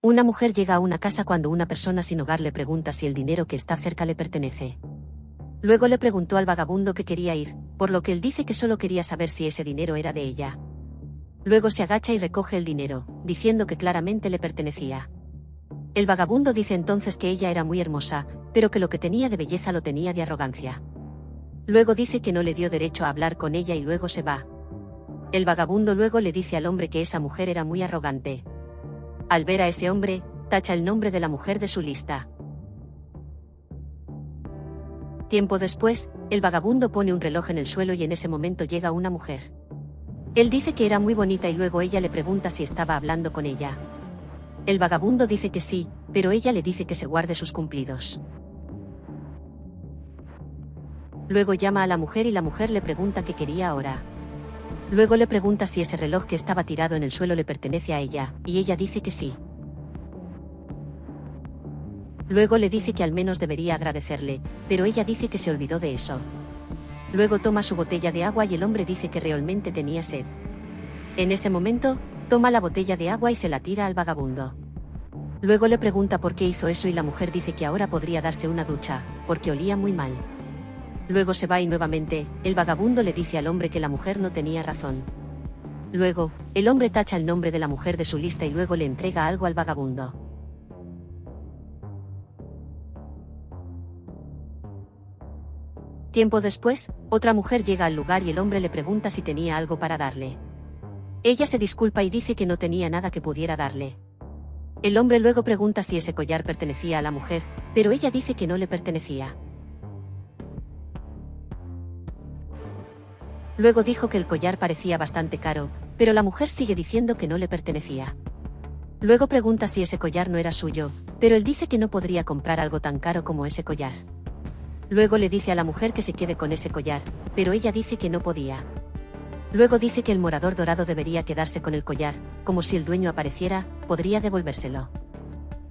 Una mujer llega a una casa cuando una persona sin hogar le pregunta si el dinero que está cerca le pertenece. Luego le preguntó al vagabundo que quería ir, por lo que él dice que solo quería saber si ese dinero era de ella. Luego se agacha y recoge el dinero, diciendo que claramente le pertenecía. El vagabundo dice entonces que ella era muy hermosa, pero que lo que tenía de belleza lo tenía de arrogancia. Luego dice que no le dio derecho a hablar con ella y luego se va. El vagabundo luego le dice al hombre que esa mujer era muy arrogante. Al ver a ese hombre, tacha el nombre de la mujer de su lista. Tiempo después, el vagabundo pone un reloj en el suelo y en ese momento llega una mujer. Él dice que era muy bonita y luego ella le pregunta si estaba hablando con ella. El vagabundo dice que sí, pero ella le dice que se guarde sus cumplidos. Luego llama a la mujer y la mujer le pregunta qué quería ahora. Luego le pregunta si ese reloj que estaba tirado en el suelo le pertenece a ella, y ella dice que sí. Luego le dice que al menos debería agradecerle, pero ella dice que se olvidó de eso. Luego toma su botella de agua y el hombre dice que realmente tenía sed. En ese momento, toma la botella de agua y se la tira al vagabundo. Luego le pregunta por qué hizo eso y la mujer dice que ahora podría darse una ducha, porque olía muy mal. Luego se va y nuevamente, el vagabundo le dice al hombre que la mujer no tenía razón. Luego, el hombre tacha el nombre de la mujer de su lista y luego le entrega algo al vagabundo. Tiempo después, otra mujer llega al lugar y el hombre le pregunta si tenía algo para darle. Ella se disculpa y dice que no tenía nada que pudiera darle. El hombre luego pregunta si ese collar pertenecía a la mujer, pero ella dice que no le pertenecía. Luego dijo que el collar parecía bastante caro, pero la mujer sigue diciendo que no le pertenecía. Luego pregunta si ese collar no era suyo, pero él dice que no podría comprar algo tan caro como ese collar. Luego le dice a la mujer que se quede con ese collar, pero ella dice que no podía. Luego dice que el morador dorado debería quedarse con el collar, como si el dueño apareciera, podría devolvérselo.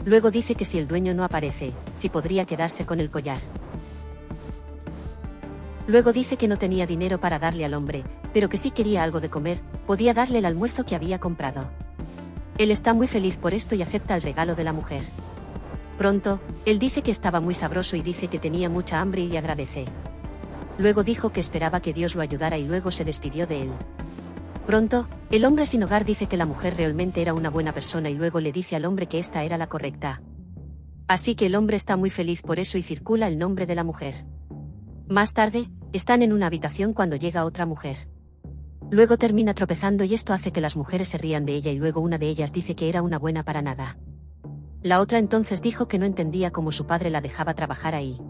Luego dice que si el dueño no aparece, sí podría quedarse con el collar. Luego dice que no tenía dinero para darle al hombre, pero que si quería algo de comer, podía darle el almuerzo que había comprado. Él está muy feliz por esto y acepta el regalo de la mujer. Pronto, él dice que estaba muy sabroso y dice que tenía mucha hambre y agradece. Luego dijo que esperaba que Dios lo ayudara y luego se despidió de él. Pronto, el hombre sin hogar dice que la mujer realmente era una buena persona y luego le dice al hombre que esta era la correcta. Así que el hombre está muy feliz por eso y circula el nombre de la mujer. Más tarde, están en una habitación cuando llega otra mujer. Luego termina tropezando y esto hace que las mujeres se rían de ella y luego una de ellas dice que era una buena para nada. La otra entonces dijo que no entendía cómo su padre la dejaba trabajar ahí.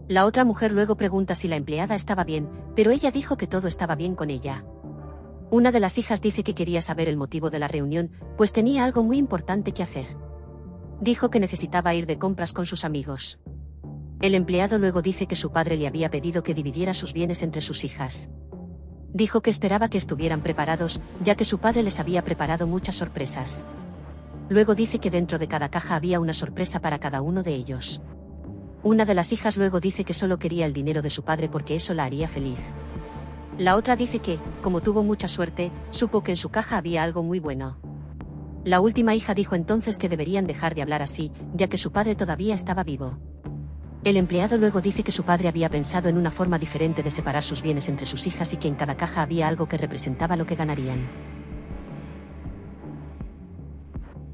La otra mujer luego pregunta si la empleada estaba bien, pero ella dijo que todo estaba bien con ella. Una de las hijas dice que quería saber el motivo de la reunión, pues tenía algo muy importante que hacer. Dijo que necesitaba ir de compras con sus amigos. El empleado luego dice que su padre le había pedido que dividiera sus bienes entre sus hijas. Dijo que esperaba que estuvieran preparados, ya que su padre les había preparado muchas sorpresas. Luego dice que dentro de cada caja había una sorpresa para cada uno de ellos. Una de las hijas luego dice que solo quería el dinero de su padre porque eso la haría feliz. La otra dice que, como tuvo mucha suerte, supo que en su caja había algo muy bueno. La última hija dijo entonces que deberían dejar de hablar así, ya que su padre todavía estaba vivo. El empleado luego dice que su padre había pensado en una forma diferente de separar sus bienes entre sus hijas y que en cada caja había algo que representaba lo que ganarían.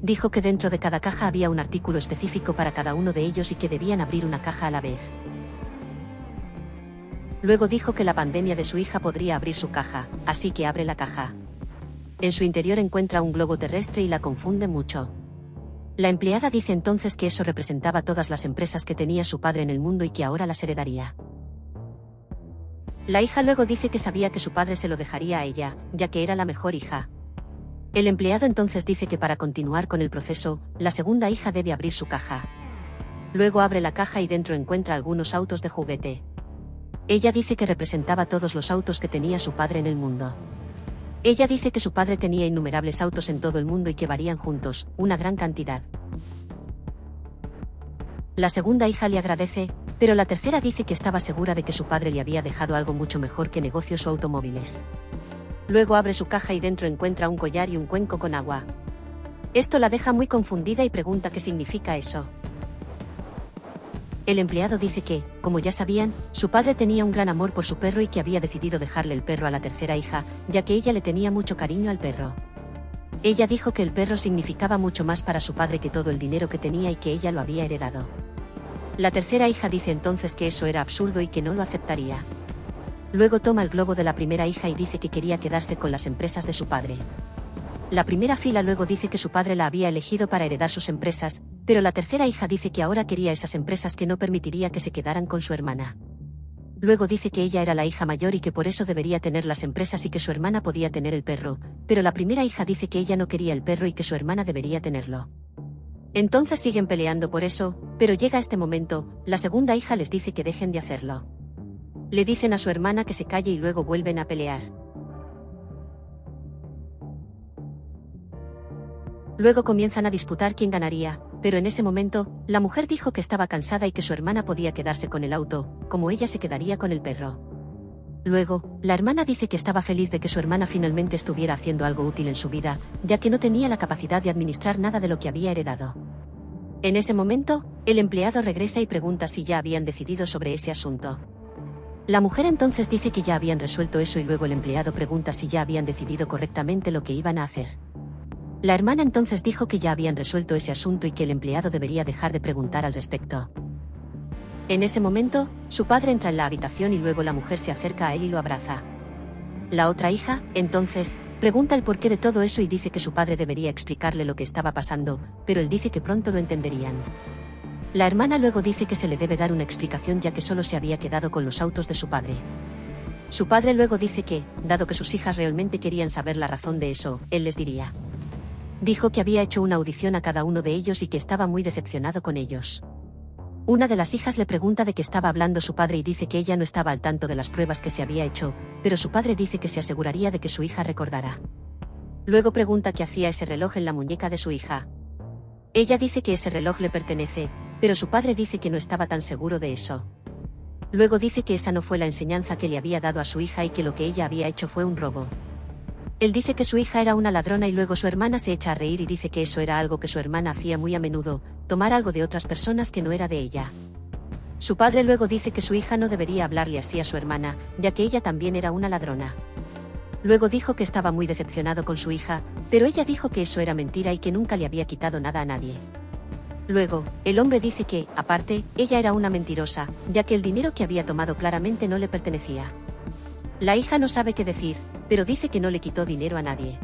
Dijo que dentro de cada caja había un artículo específico para cada uno de ellos y que debían abrir una caja a la vez. Luego dijo que la pandemia de su hija podría abrir su caja, así que abre la caja. En su interior encuentra un globo terrestre y la confunde mucho. La empleada dice entonces que eso representaba todas las empresas que tenía su padre en el mundo y que ahora las heredaría. La hija luego dice que sabía que su padre se lo dejaría a ella, ya que era la mejor hija. El empleado entonces dice que para continuar con el proceso, la segunda hija debe abrir su caja. Luego abre la caja y dentro encuentra algunos autos de juguete. Ella dice que representaba todos los autos que tenía su padre en el mundo. Ella dice que su padre tenía innumerables autos en todo el mundo y que varían juntos, una gran cantidad. La segunda hija le agradece, pero la tercera dice que estaba segura de que su padre le había dejado algo mucho mejor que negocios o automóviles. Luego abre su caja y dentro encuentra un collar y un cuenco con agua. Esto la deja muy confundida y pregunta qué significa eso. El empleado dice que, como ya sabían, su padre tenía un gran amor por su perro y que había decidido dejarle el perro a la tercera hija, ya que ella le tenía mucho cariño al perro. Ella dijo que el perro significaba mucho más para su padre que todo el dinero que tenía y que ella lo había heredado. La tercera hija dice entonces que eso era absurdo y que no lo aceptaría. Luego toma el globo de la primera hija y dice que quería quedarse con las empresas de su padre. La primera fila luego dice que su padre la había elegido para heredar sus empresas, pero la tercera hija dice que ahora quería esas empresas que no permitiría que se quedaran con su hermana. Luego dice que ella era la hija mayor y que por eso debería tener las empresas y que su hermana podía tener el perro, pero la primera hija dice que ella no quería el perro y que su hermana debería tenerlo. Entonces siguen peleando por eso, pero llega este momento, la segunda hija les dice que dejen de hacerlo. Le dicen a su hermana que se calle y luego vuelven a pelear. Luego comienzan a disputar quién ganaría, pero en ese momento, la mujer dijo que estaba cansada y que su hermana podía quedarse con el auto, como ella se quedaría con el perro. Luego, la hermana dice que estaba feliz de que su hermana finalmente estuviera haciendo algo útil en su vida, ya que no tenía la capacidad de administrar nada de lo que había heredado. En ese momento, el empleado regresa y pregunta si ya habían decidido sobre ese asunto. La mujer entonces dice que ya habían resuelto eso y luego el empleado pregunta si ya habían decidido correctamente lo que iban a hacer. La hermana entonces dijo que ya habían resuelto ese asunto y que el empleado debería dejar de preguntar al respecto. En ese momento, su padre entra en la habitación y luego la mujer se acerca a él y lo abraza. La otra hija, entonces, pregunta el porqué de todo eso y dice que su padre debería explicarle lo que estaba pasando, pero él dice que pronto lo entenderían. La hermana luego dice que se le debe dar una explicación ya que solo se había quedado con los autos de su padre. Su padre luego dice que, dado que sus hijas realmente querían saber la razón de eso, él les diría. Dijo que había hecho una audición a cada uno de ellos y que estaba muy decepcionado con ellos. Una de las hijas le pregunta de qué estaba hablando su padre y dice que ella no estaba al tanto de las pruebas que se había hecho, pero su padre dice que se aseguraría de que su hija recordara. Luego pregunta qué hacía ese reloj en la muñeca de su hija. Ella dice que ese reloj le pertenece, pero su padre dice que no estaba tan seguro de eso. Luego dice que esa no fue la enseñanza que le había dado a su hija y que lo que ella había hecho fue un robo. Él dice que su hija era una ladrona y luego su hermana se echa a reír y dice que eso era algo que su hermana hacía muy a menudo, tomar algo de otras personas que no era de ella. Su padre luego dice que su hija no debería hablarle así a su hermana, ya que ella también era una ladrona. Luego dijo que estaba muy decepcionado con su hija, pero ella dijo que eso era mentira y que nunca le había quitado nada a nadie. Luego, el hombre dice que, aparte, ella era una mentirosa, ya que el dinero que había tomado claramente no le pertenecía. La hija no sabe qué decir, pero dice que no le quitó dinero a nadie.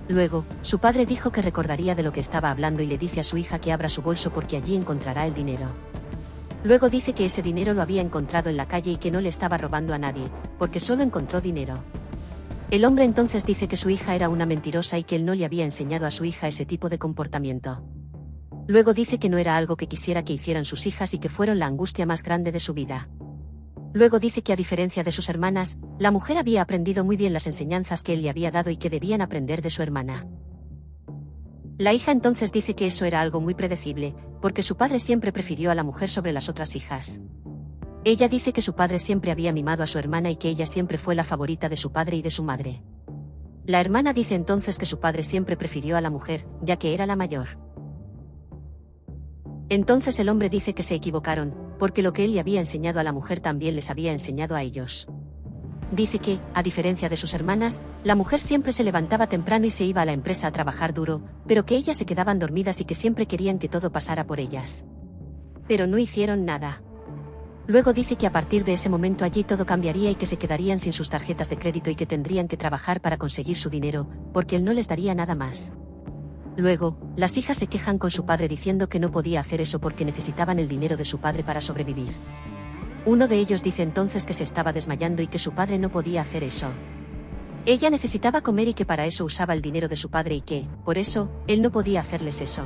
Luego, su padre dijo que recordaría de lo que estaba hablando y le dice a su hija que abra su bolso porque allí encontrará el dinero. Luego dice que ese dinero lo había encontrado en la calle y que no le estaba robando a nadie, porque solo encontró dinero. El hombre entonces dice que su hija era una mentirosa y que él no le había enseñado a su hija ese tipo de comportamiento. Luego dice que no era algo que quisiera que hicieran sus hijas y que fueron la angustia más grande de su vida. Luego dice que a diferencia de sus hermanas, la mujer había aprendido muy bien las enseñanzas que él le había dado y que debían aprender de su hermana. La hija entonces dice que eso era algo muy predecible, porque su padre siempre prefirió a la mujer sobre las otras hijas. Ella dice que su padre siempre había mimado a su hermana y que ella siempre fue la favorita de su padre y de su madre. La hermana dice entonces que su padre siempre prefirió a la mujer, ya que era la mayor. Entonces el hombre dice que se equivocaron, porque lo que él le había enseñado a la mujer también les había enseñado a ellos. Dice que, a diferencia de sus hermanas, la mujer siempre se levantaba temprano y se iba a la empresa a trabajar duro, pero que ellas se quedaban dormidas y que siempre querían que todo pasara por ellas. Pero no hicieron nada. Luego dice que a partir de ese momento allí todo cambiaría y que se quedarían sin sus tarjetas de crédito y que tendrían que trabajar para conseguir su dinero, porque él no les daría nada más. Luego, las hijas se quejan con su padre diciendo que no podía hacer eso porque necesitaban el dinero de su padre para sobrevivir. Uno de ellos dice entonces que se estaba desmayando y que su padre no podía hacer eso. Ella necesitaba comer y que para eso usaba el dinero de su padre y que, por eso, él no podía hacerles eso.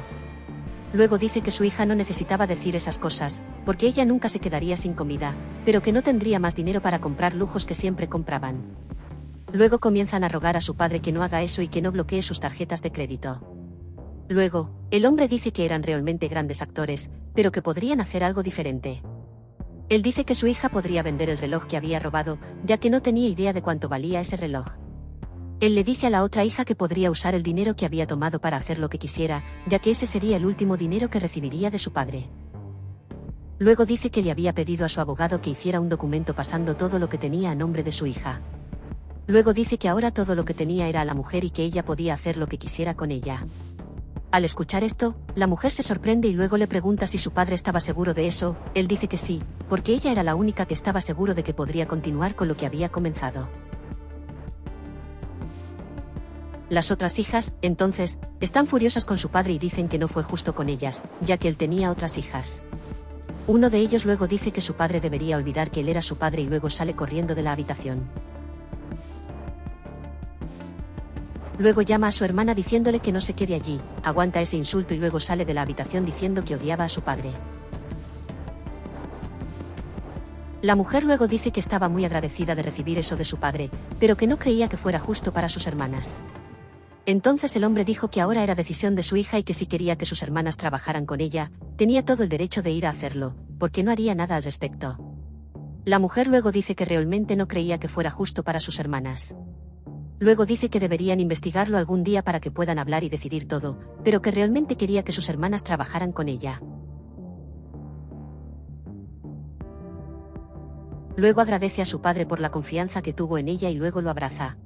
Luego dice que su hija no necesitaba decir esas cosas, porque ella nunca se quedaría sin comida, pero que no tendría más dinero para comprar lujos que siempre compraban. Luego comienzan a rogar a su padre que no haga eso y que no bloquee sus tarjetas de crédito. Luego, el hombre dice que eran realmente grandes actores, pero que podrían hacer algo diferente. Él dice que su hija podría vender el reloj que había robado, ya que no tenía idea de cuánto valía ese reloj. Él le dice a la otra hija que podría usar el dinero que había tomado para hacer lo que quisiera, ya que ese sería el último dinero que recibiría de su padre. Luego dice que le había pedido a su abogado que hiciera un documento pasando todo lo que tenía a nombre de su hija. Luego dice que ahora todo lo que tenía era a la mujer y que ella podía hacer lo que quisiera con ella. Al escuchar esto, la mujer se sorprende y luego le pregunta si su padre estaba seguro de eso. Él dice que sí, porque ella era la única que estaba seguro de que podría continuar con lo que había comenzado. Las otras hijas, entonces, están furiosas con su padre y dicen que no fue justo con ellas, ya que él tenía otras hijas. Uno de ellos luego dice que su padre debería olvidar que él era su padre y luego sale corriendo de la habitación. Luego llama a su hermana diciéndole que no se quede allí, aguanta ese insulto y luego sale de la habitación diciendo que odiaba a su padre. La mujer luego dice que estaba muy agradecida de recibir eso de su padre, pero que no creía que fuera justo para sus hermanas. Entonces el hombre dijo que ahora era decisión de su hija y que si quería que sus hermanas trabajaran con ella, tenía todo el derecho de ir a hacerlo, porque no haría nada al respecto. La mujer luego dice que realmente no creía que fuera justo para sus hermanas. Luego dice que deberían investigarlo algún día para que puedan hablar y decidir todo, pero que realmente quería que sus hermanas trabajaran con ella. Luego agradece a su padre por la confianza que tuvo en ella y luego lo abraza.